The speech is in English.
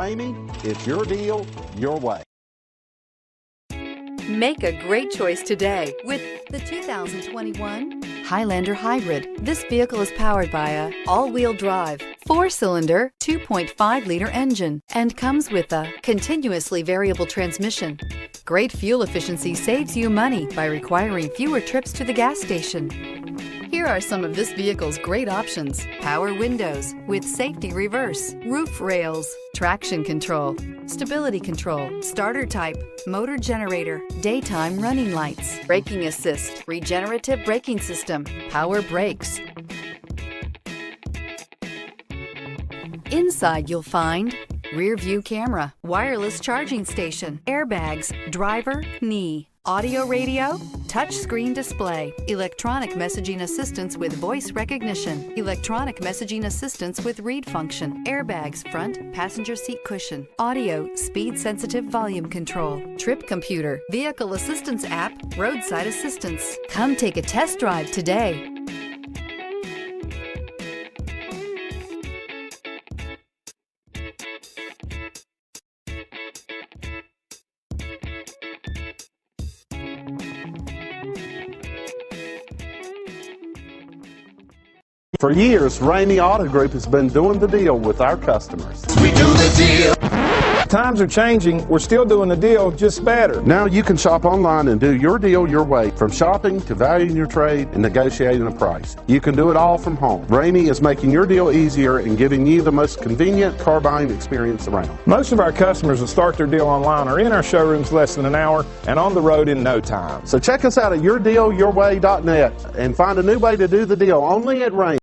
Ramey, it's your deal, your way. Make a great choice today with the 2021 Highlander Hybrid. This vehicle is powered by a all-wheel drive, 4-cylinder, 2.5-liter engine and comes with a continuously variable transmission. Great fuel efficiency saves you money by requiring fewer trips to the gas station. Here are some of this vehicle's great options: power windows with safety reverse, roof rails, traction control, stability control, starter type, motor generator, daytime running lights, braking assist, regenerative braking system, power brakes. Inside you'll find rear view camera, wireless charging station, airbags, driver, knee, audio radio, touchscreen display, electronic messaging assistance with voice recognition, electronic messaging assistance with read function, airbags, front passenger seat cushion, audio, speed-sensitive volume control, trip computer, vehicle assistance app, roadside assistance. Come take a test drive today. For years, Ramey Auto Group has been doing the deal with our customers. We do the deal. Times are changing. We're still doing the deal, just better. Now you can shop online and do your deal your way, from shopping to valuing your trade and negotiating a price. You can do it all from home. Ramey is making your deal easier and giving you the most convenient car buying experience around. Most of our customers that start their deal online are in our showrooms less than an hour and on the road in no time. So check us out at yourdealyourway.net and find a new way to do the deal only at Ramey.